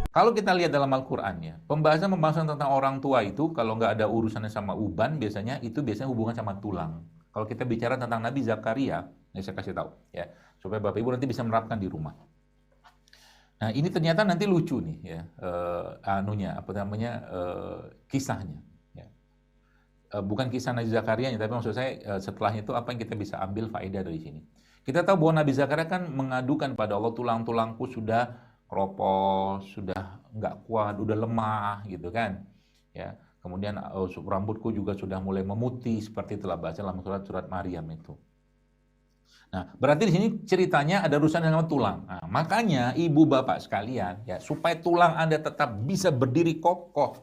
Kalau kita lihat dalam Al-Quran ya, pembahasan tentang orang tua itu, kalau nggak ada urusannya sama uban, biasanya hubungan sama tulang. Kalau kita bicara tentang Nabi Zakaria, ini saya kasih tahu ya, supaya Bapak Ibu nanti bisa menerapkan di rumah. Nah, ini ternyata nanti lucu nih ya, kisahnya. Ya. Bukan kisah Nabi Zakaria, tapi maksud saya setelahnya itu apa yang kita bisa ambil faedah dari sini. Kita tahu bahwa Nabi Zakaria kan mengadukan pada Allah, tulang-tulangku sudah keropos, sudah nggak kuat, udah lemah gitu kan. Ya. Kemudian rambutku juga sudah mulai memutih, seperti itulah bahasa dalam surat Maryam itu. Nah, berarti di sini ceritanya ada urusan dengan tulang. Nah, makanya ibu bapak sekalian, ya supaya tulang Anda tetap bisa berdiri kokoh,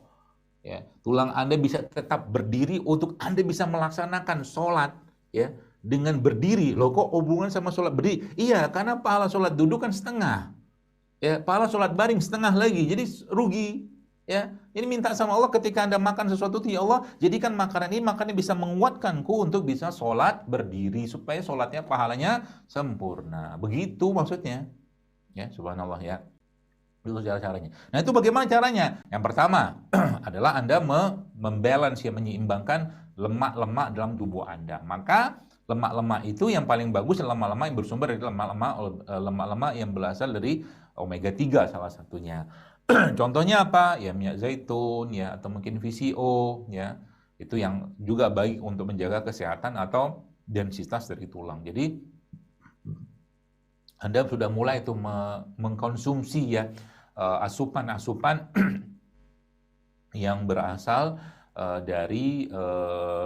ya tulang Anda bisa tetap berdiri untuk Anda bisa melaksanakan sholat, ya dengan berdiri. Loh kok hubungan sama sholat berdiri? Iya, karena pahala sholat duduk kan setengah, ya pahala sholat baring setengah lagi, jadi rugi. Ya, ini minta sama Allah ketika Anda makan sesuatu, ya Allah, jadikan makanan ini bisa menguatkanku untuk bisa sholat berdiri supaya sholatnya pahalanya sempurna. Begitu maksudnya. Ya, subhanallah ya. Itu cara-caranya. Nah, itu bagaimana caranya? Yang pertama adalah Anda membalance ya, menyeimbangkan lemak-lemak dalam tubuh Anda. Maka lemak-lemak itu yang paling bagus adalah lemak-lemak yang bersumber dari lemak-lemak yang berasal dari omega 3 salah satunya. Contohnya apa? Ya minyak zaitun ya atau mungkin VCO ya. Itu yang juga baik untuk menjaga kesehatan atau densitas dari tulang. Jadi Anda sudah mulai itu mengkonsumsi ya asupan-asupan yang berasal dari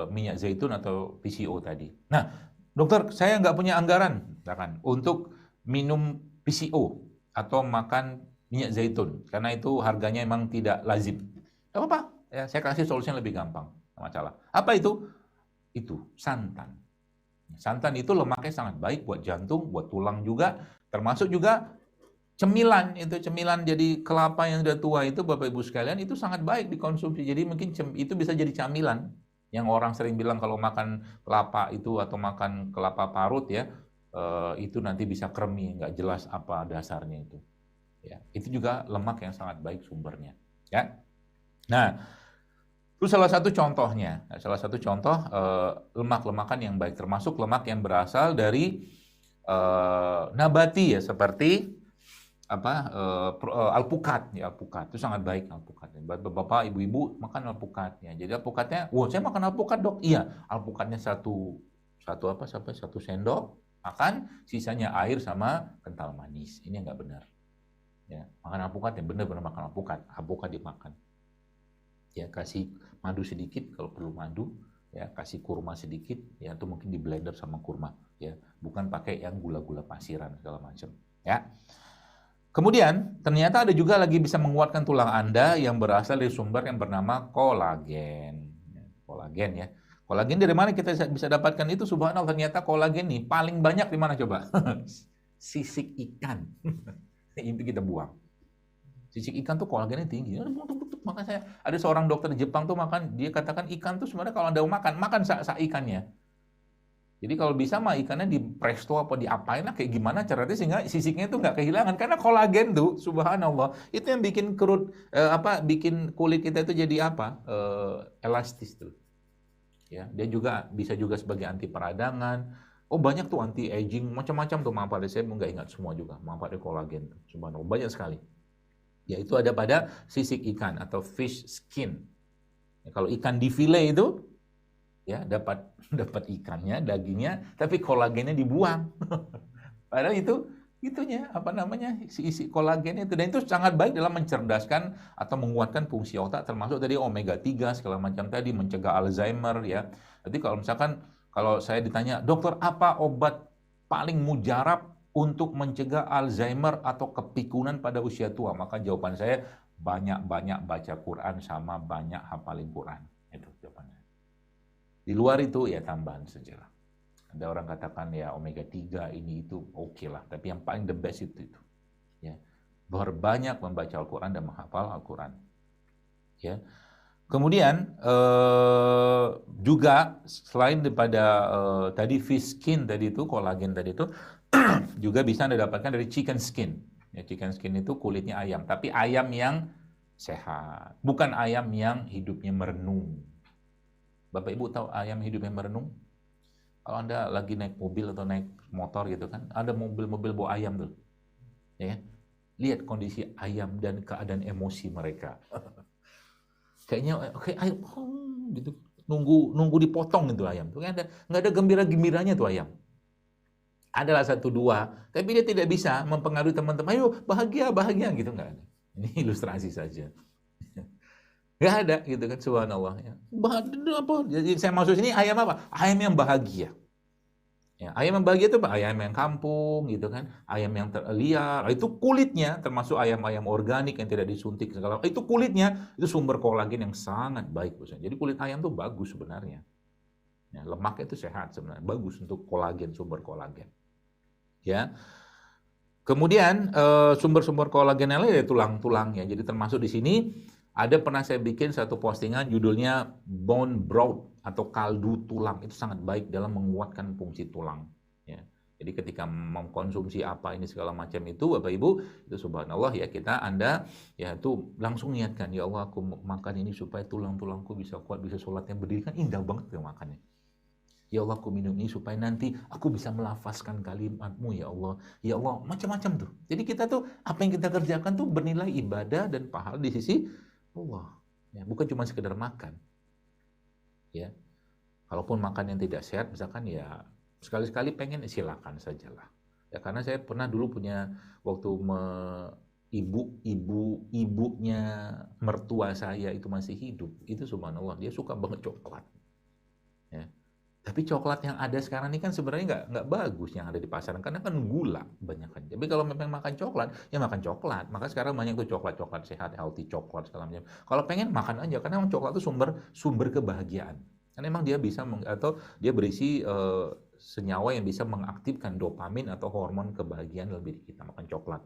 minyak zaitun atau VCO tadi. Nah, dokter, saya nggak punya anggaran misalkan untuk minum VCO atau makan minyak zaitun karena itu harganya memang tidak lazim. Gak apa-apa, ya, saya kasih solusi yang lebih gampang, nggak masalah. Apa itu? Itu santan. Santan itu lemaknya sangat baik buat jantung, buat tulang juga, termasuk juga cemilan. Itu cemilan jadi kelapa yang sudah tua itu Bapak Ibu sekalian itu sangat baik dikonsumsi. Jadi mungkin itu bisa jadi camilan. Yang orang sering bilang kalau makan kelapa itu atau makan kelapa parut ya, itu nanti bisa kremi, nggak jelas apa dasarnya itu. Ya, itu juga lemak yang sangat baik sumbernya. Ya. Nah, itu salah satu contohnya. Salah satu contoh lemak-lemakan yang baik, termasuk lemak yang berasal dari nabati ya, seperti alpukat ya, alpukat itu sangat baik alpukat. Bapak ibu-ibu makan alpukat ya. Jadi alpukatnya, wah saya makan alpukat dok. Iya, alpukatnya satu sendok makan, sisanya air sama kental manis. Ini nggak benar. Ya, makan alpukat yang benar-benar makan alpukat dimakan. Ya, kasih madu sedikit kalau perlu madu, ya kasih kurma sedikit, ya itu mungkin di blender sama kurma, ya bukan pakai yang gula-gula pasiran segala macam, ya. Kemudian ternyata ada juga lagi bisa menguatkan tulang Anda yang berasal dari sumber yang bernama kolagen. Kolagen ya. Kolagen dari mana kita bisa dapatkan itu? Subhanallah, ternyata kolagen nih paling banyak di mana coba? Sisik ikan. Itu kita buang. Sisik ikan tuh kolagennya tinggi. Makanya saya ada seorang dokter di Jepang tuh makan, dia katakan ikan tuh sebenarnya kalau Anda makan sak ikannya. Jadi kalau bisa mah ikannya di presto apa diapain lah kayak gimana caranya sehingga sisiknya itu nggak kehilangan karena kolagen tuh subhanallah itu yang bikin bikin kulit kita itu jadi elastis tuh. Ya, dia juga bisa juga sebagai anti peradangan. Oh banyak tuh anti aging macam-macam tuh manfaatnya, saya nggak ingat semua juga manfaatnya kolagen tuh. Subhanallah banyak sekali. Yaitu ada pada sisik ikan atau fish skin. Ya, kalau ikan di file itu ya dapat ikannya, dagingnya, tapi kolagennya dibuang. Padahal itunya isi kolagennya itu, dan itu sangat baik dalam mencerdaskan atau menguatkan fungsi otak, termasuk dari omega 3 segala macam tadi, mencegah Alzheimer ya. Jadi kalau saya ditanya, dokter apa obat paling mujarab untuk mencegah Alzheimer atau kepikunan pada usia tua? Maka jawaban saya banyak-banyak baca Quran sama banyak hafalin Quran. Itu jawabannya. Di luar itu ya tambahan saja lah. Ada orang katakan ya omega 3 ini itu oke lah, tapi yang paling the best itu. Ya. Berbanyak membaca Al-Quran dan menghafal Al-Quran. Ya. Kemudian juga selain daripada tadi fish skin tadi itu, kolagen tadi itu, juga bisa Anda dapatkan dari chicken skin. Ya, chicken skin itu kulitnya ayam, tapi ayam yang sehat, bukan ayam yang hidupnya merenung. Bapak Ibu tahu ayam hidupnya merenung? Kalau Anda lagi naik mobil atau naik motor gitu kan, ada mobil-mobil bawa ayam tuh. Ya, lihat kondisi ayam dan keadaan emosi mereka. Kayaknya kayak ayam gitu, nunggu dipotong itu ayam. Tuh nggak ada gembira-gembiranya tuh ayam. Adalah satu dua, tapi dia tidak bisa mempengaruhi teman-teman. Ayo bahagia bahagia gitu, nggak ada. Ini ilustrasi saja. Nggak ada gitu kan, subhanallah. Ya. Apa? Jadi saya maksud ini ayam apa? Ayam yang bahagia. Ya, ayam yang bahagia itu apa? Ayam yang kampung gitu kan, ayam yang liar. Itu kulitnya, termasuk ayam-ayam organik yang tidak disuntik segala. Itu kulitnya itu sumber kolagen yang sangat baik, Bos. Jadi kulit ayam itu bagus sebenarnya. Ya, lemaknya itu sehat sebenarnya, bagus untuk kolagen, sumber kolagen. Ya. Kemudian sumber-sumber kolagen yang lain ya tulang-tulangnya. Jadi termasuk di sini ada pernah saya bikin satu postingan judulnya bone broth atau kaldu tulang. Itu sangat baik dalam menguatkan fungsi tulang. Ya. Jadi ketika mengkonsumsi apa ini segala macam itu, Bapak Ibu, itu subhanallah ya Anda ya itu langsung niatkan, ya Allah aku makan ini supaya tulang-tulangku bisa kuat, bisa sholatnya berdiri, kan indah banget ya makannya. Ya Allah, aku minum ini supaya nanti aku bisa melafazkan kalimat-Mu, ya Allah. Ya Allah, macam-macam tuh. Jadi kita tuh, apa yang kita kerjakan tuh bernilai ibadah dan pahala di sisi Allah. Ya, bukan cuma sekedar makan. Ya, kalaupun makan yang tidak sehat, misalkan ya sekali-sekali pengen, silakan sajalah. Ya, karena saya pernah dulu punya waktu ibunya mertua saya itu masih hidup, itu subhanallah dia suka banget coklat. Ya. Tapi coklat yang ada sekarang ini kan sebenarnya nggak bagus yang ada di pasaran, karena kan gula banyak kan. Tapi kalau memang makan coklat, ya makan coklat. Maka sekarang banyak tuh coklat-coklat sehat, healthy coklat segala macam. Kalau pengen makan aja, karena memang coklat itu sumber kebahagiaan. Karena memang dia bisa atau dia berisi senyawa yang bisa mengaktifkan dopamin atau hormon kebahagiaan dalam diri kita. Makan coklat,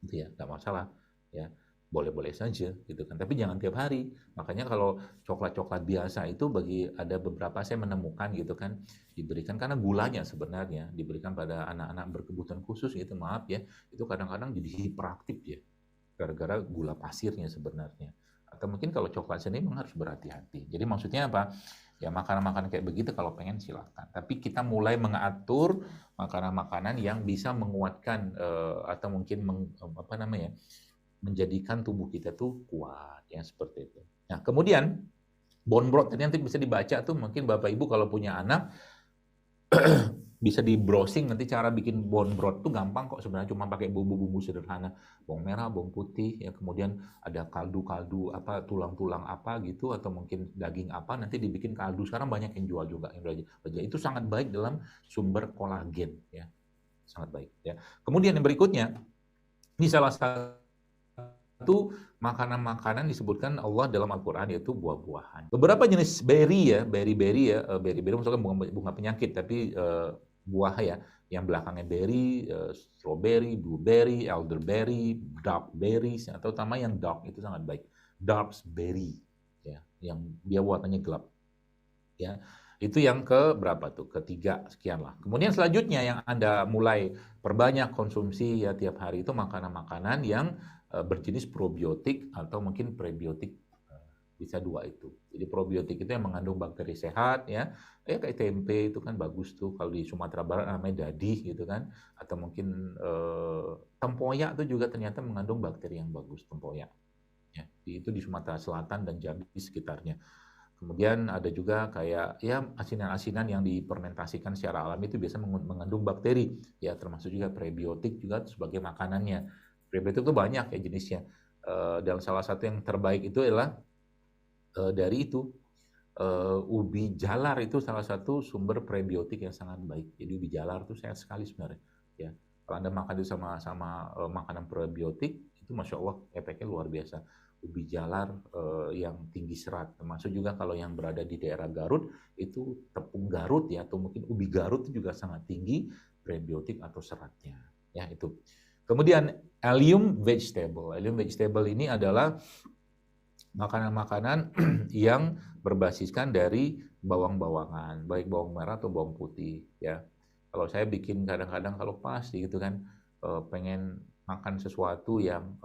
gitu ya, nggak masalah. Ya, boleh-boleh saja gitu kan, tapi jangan tiap hari. Makanya kalau coklat-coklat biasa itu ada beberapa saya menemukan gitu kan, diberikan karena gulanya sebenarnya diberikan pada anak-anak berkebutuhan khusus gitu, maaf ya, itu kadang-kadang jadi hiperaktif ya, gara-gara gula pasirnya sebenarnya. Atau mungkin kalau coklat sendiri memang harus berhati-hati. Jadi maksudnya apa? Ya makanan-makanan kayak begitu kalau pengen silakan. Tapi kita mulai mengatur makanan-makanan yang bisa menguatkan atau mungkin menjadikan tubuh kita tuh kuat, ya seperti itu. Nah, kemudian bone broth tadi nanti bisa dibaca tuh, mungkin Bapak Ibu kalau punya anak bisa di browsing nanti cara bikin bone broth tuh gampang kok sebenarnya, cuma pakai bumbu-bumbu sederhana, bawang merah, bawang putih, ya kemudian ada kaldu-kaldu apa, tulang-tulang apa gitu, atau mungkin daging apa, nanti dibikin kaldu. Sekarang banyak yang jual juga yang belajar. Itu sangat baik dalam sumber kolagen, ya sangat baik. Ya. Kemudian yang berikutnya, ini salah satu makanan-makanan disebutkan Allah dalam Al-Quran, yaitu buah-buahan. Beberapa jenis berry ya, berry maksudnya bunga penyakit, tapi buah ya, yang belakangnya berry, strawberry, blueberry, elderberry, darkberry, atau terutama yang dark itu sangat baik. Darkberry, ya, yang dia warnanya gelap. Ya, itu yang ke berapa tuh? Ketiga sekian lah. Kemudian selanjutnya yang Anda mulai perbanyak konsumsi ya tiap hari itu makanan-makanan yang berjenis probiotik atau mungkin prebiotik, bisa dua itu. Jadi probiotik itu yang mengandung bakteri sehat ya. Kayak tempe itu kan bagus tuh, kalau di Sumatera Barat namanya dadih gitu kan, atau mungkin tempoyak itu juga ternyata mengandung bakteri yang bagus, tempoyak. Ya, itu di Sumatera Selatan dan Jambi sekitarnya. Kemudian ada juga kayak ya asinan-asinan yang difermentasikan secara alami itu biasa mengandung bakteri, ya termasuk juga prebiotik juga sebagai makanannya. Prebiotik itu banyak ya jenisnya. Dan salah satu yang terbaik itu adalah dari itu ubi jalar, itu salah satu sumber prebiotik yang sangat baik. Jadi ubi jalar itu sehat sekali sebenarnya. Ya, kalau Anda makan itu sama makanan prebiotik itu masya Allah efeknya luar biasa. Ubi jalar yang tinggi serat, termasuk juga kalau yang berada di daerah Garut itu tepung Garut ya, atau mungkin ubi Garut itu juga sangat tinggi prebiotik atau seratnya. Ya itu. Kemudian allium vegetable. Allium vegetable ini adalah makanan-makanan yang berbasiskan dari bawang-bawangan, baik bawang merah atau bawang putih ya. Kalau saya bikin kadang-kadang kalau pas gitu kan pengen makan sesuatu yang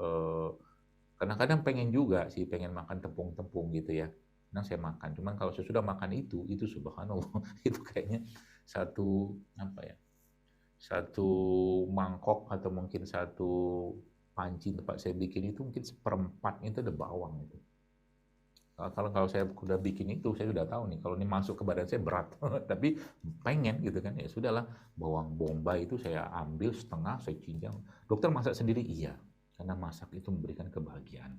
kadang-kadang pengen juga sih pengen makan tepung-tepung gitu ya. Nah saya makan, cuman kalau sesudah makan itu subhanallah itu kayaknya satu apa ya? Satu mangkok atau mungkin satu panci tempat saya bikin itu mungkin seperempatnya itu ada bawang itu. Kalau saya udah bikin itu, saya sudah tahu nih, kalau ini masuk ke badan saya berat. Tapi pengen gitu kan, ya sudahlah. Bawang bombay itu saya ambil setengah, saya cincang. Dokter masak sendiri? Iya. Karena masak itu memberikan kebahagiaan.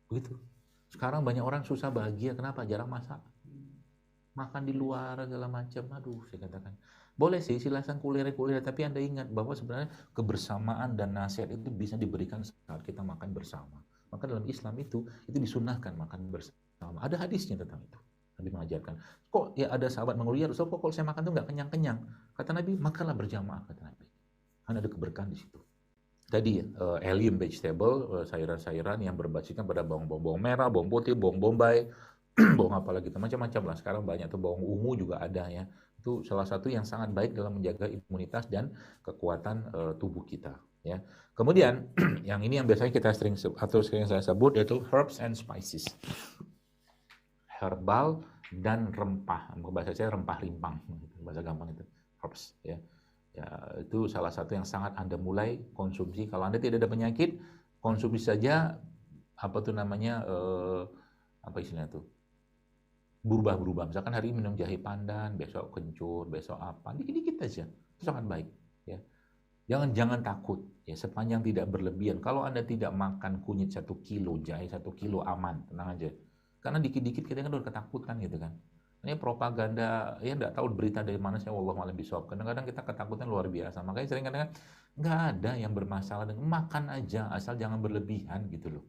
Begitu. Sekarang banyak orang susah bahagia, kenapa? Jarang masak. Makan di luar, segala macam. Aduh, saya katakan. Boleh sih, silahkan kuliah-kuliah, tapi Anda ingat bahwa sebenarnya kebersamaan dan nasihat itu bisa diberikan saat kita makan bersama. Maka dalam Islam itu disunahkan makan bersama. Ada hadisnya tentang itu. Nabi mengajarkan. Kok ya ada sahabat mengeluh, ya Rasul, kok kalau saya makan itu nggak kenyang-kenyang? Kata Nabi, makanlah berjamaah, kata Nabi. Karena ada keberkahan di situ. Tadi allium vegetable, sayuran-sayuran yang berbasiskan pada bawang merah, bawang putih, bawang bombay, bawang apa lagi, macam-macam lah. Sekarang banyak tuh bawang ungu juga ada ya. Itu salah satu yang sangat baik dalam menjaga imunitas dan kekuatan tubuh kita. Ya. Kemudian yang ini yang biasanya kita sering saya sebut yaitu herbs and spices. Herbal dan rempah. Bahasa saya rempah rimpang, bahasa gampang itu. Herbs ya. Ya, itu salah satu yang sangat Anda mulai konsumsi. Kalau Anda tidak ada penyakit, konsumsi saja apa tuh namanya apa istilahnya tuh? Berubah-berubah. Misalkan hari ini minum jahe pandan, besok kencur, besok apa, dikit-dikit aja. Itu sangat baik. Ya. Jangan takut, ya sepanjang tidak berlebihan. Kalau Anda tidak makan kunyit 1 kilo, jahe 1 kilo aman, tenang aja. Karena dikit-dikit kita kan udah ketakutan gitu kan. Ini propaganda, ya nggak tahu berita dari mana, saya wallahu a'lam bishawab. Kadang-kadang kita ketakutan luar biasa. Makanya sering kadang-kadang nggak ada yang bermasalah dengan makan aja, asal jangan berlebihan gitu loh.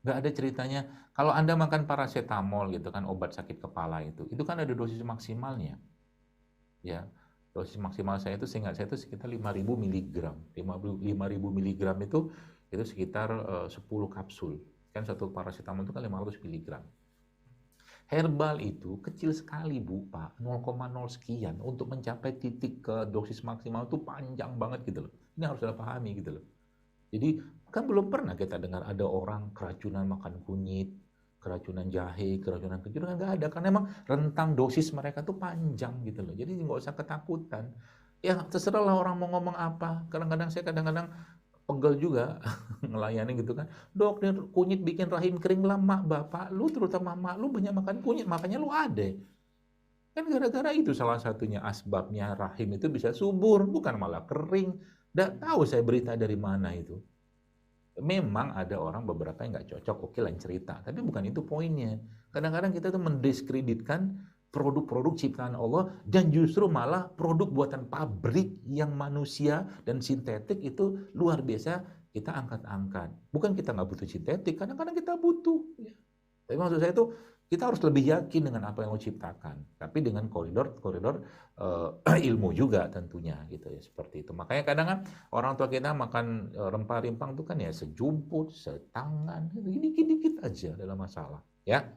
Nggak ada ceritanya, kalau Anda makan paracetamol gitu kan, obat sakit kepala itu kan ada dosis maksimalnya. Ya, dosis maksimal saya itu seingat saya itu sekitar 5.000 mg. 5.000 mg itu sekitar 10 kapsul. Kan satu paracetamol itu kan 500 mg. Herbal itu kecil sekali Bu, Pak. 0,0 sekian. Untuk mencapai titik ke dosis maksimal itu panjang banget gitu loh. Ini harus Anda pahami gitu loh. Jadi kan belum pernah kita dengar ada orang keracunan makan kunyit, keracunan jahe, keracunan kencur, kan nggak ada. Karena emang rentang dosis mereka tuh panjang gitu loh. Jadi nggak usah ketakutan. Ya terserah lah orang mau ngomong apa. Kadang-kadang saya pegel juga ngelayani gitu kan. Dok, kunyit bikin rahim kering lah, mak bapak lu, terutama mak lu banyak makan kunyit, makanya lu ada. Kan gara-gara itu salah satunya asbabnya rahim itu bisa subur, bukan malah kering. Nggak tahu saya berita dari mana itu. Memang ada orang beberapa yang nggak cocok, oke lain cerita. Tapi bukan itu poinnya. Kadang-kadang kita tuh mendiskreditkan produk-produk ciptaan Allah dan justru malah produk buatan pabrik yang manusia dan sintetik itu luar biasa kita angkat-angkat. Bukan kita nggak butuh sintetik, kadang-kadang kita butuh. Ya. Tapi maksud saya itu kita harus lebih yakin dengan apa yang Allah ciptakan, tapi dengan koridor ilmu juga tentunya gitu ya, seperti itu. Makanya kadang kan orang tua kita makan rempah rimpang itu kan ya sejumput, setangan, dikit-dikit aja dalam masalah ya.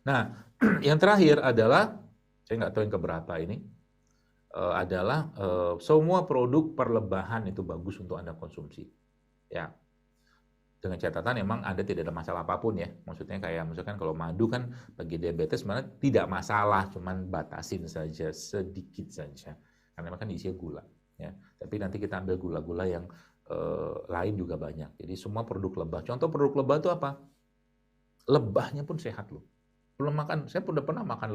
Nah, yang terakhir adalah saya nggak tahu yang keberapa ini adalah semua produk perlebahan itu bagus untuk Anda konsumsi ya. Dengan catatan memang Anda tidak ada masalah apapun ya. Maksudnya kayak misalkan kalau madu kan bagi diabetes sebenarnya tidak masalah, cuman batasin saja, sedikit saja. Karena kan isinya gula ya. Tapi nanti kita ambil gula-gula yang lain juga banyak. Jadi semua produk lebah. Contoh produk lebah itu apa? Lebahnya pun sehat loh. Belum makan, saya udah pernah makan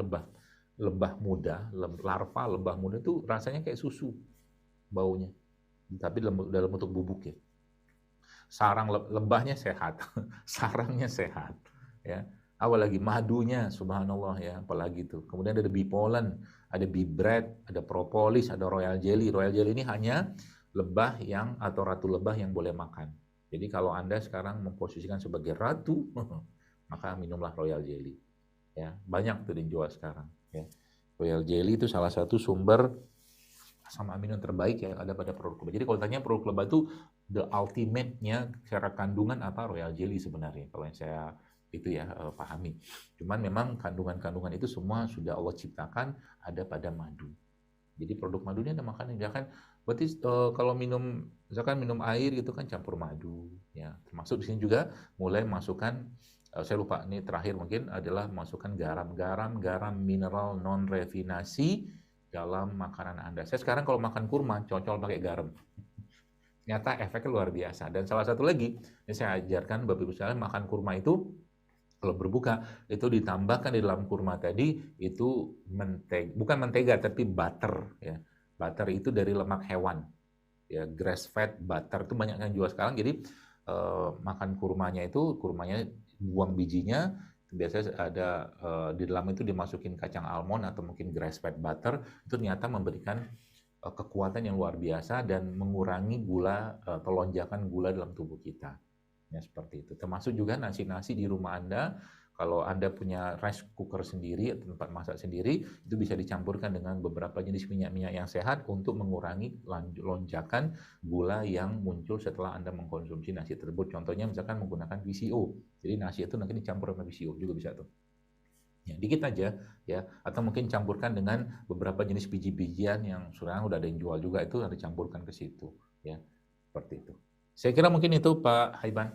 lebah muda, larva lebah muda itu rasanya kayak susu baunya. Tapi dalam bentuk bubuk ya. Sarang lebahnya sehat, sarangnya sehat, ya. Apalagi madunya, subhanallah ya, apalagi itu. Kemudian ada bee pollen, ada bee bread, ada propolis, ada royal jelly. Royal jelly ini hanya lebah yang atau ratu lebah yang boleh makan. Jadi kalau Anda sekarang memposisikan sebagai ratu, maka minumlah royal jelly. Ya, banyak tuh dijual sekarang. Ya. Royal jelly itu salah satu sumber asam amino terbaik yang ada pada produk lebah. Jadi kalau tanya produk lebah itu the ultimate-nya secara kandungan apa Royal Jelly sebenarnya kalau yang saya itu ya pahami. Cuman memang kandungan-kandungan itu semua sudah Allah ciptakan ada pada madu. Jadi produk madunya ada makanan ya kan. Berarti kalau minum misalkan minum air gitu kan campur madu ya. Termasuk di sini juga mulai masukkan saya lupa ini terakhir mungkin adalah masukkan garam mineral non refinasi dalam makanan Anda. Saya sekarang kalau makan kurma cocol pakai garam. Ternyata efeknya luar biasa. Dan salah satu lagi yang saya ajarkan Bapak Ibu sekalian makan kurma itu kalau berbuka itu ditambahkan di dalam kurma tadi itu bukan mentega tapi butter ya. Butter itu dari lemak hewan. Ya, grass fed butter itu banyak yang jual sekarang. Jadi makan kurmanya buang bijinya biasanya ada di dalam itu dimasukin kacang almond atau mungkin grass fed butter itu ternyata memberikan kekuatan yang luar biasa dan mengurangi gula atau lonjakan gula dalam tubuh kita. Ya, seperti itu. Termasuk juga nasi-nasi di rumah Anda, kalau Anda punya rice cooker sendiri atau tempat masak sendiri, itu bisa dicampurkan dengan beberapa jenis minyak-minyak yang sehat untuk mengurangi lonjakan gula yang muncul setelah Anda mengkonsumsi nasi tersebut. Contohnya misalkan menggunakan VCO. Jadi nasi itu nanti dicampur sama VCO juga bisa tuh. Ya, dikit aja ya, atau mungkin campurkan dengan beberapa jenis biji-bijian yang sekarang udah ada yang jual juga itu, ada campurkan ke situ ya, seperti itu. Saya kira mungkin itu Pak Haiban.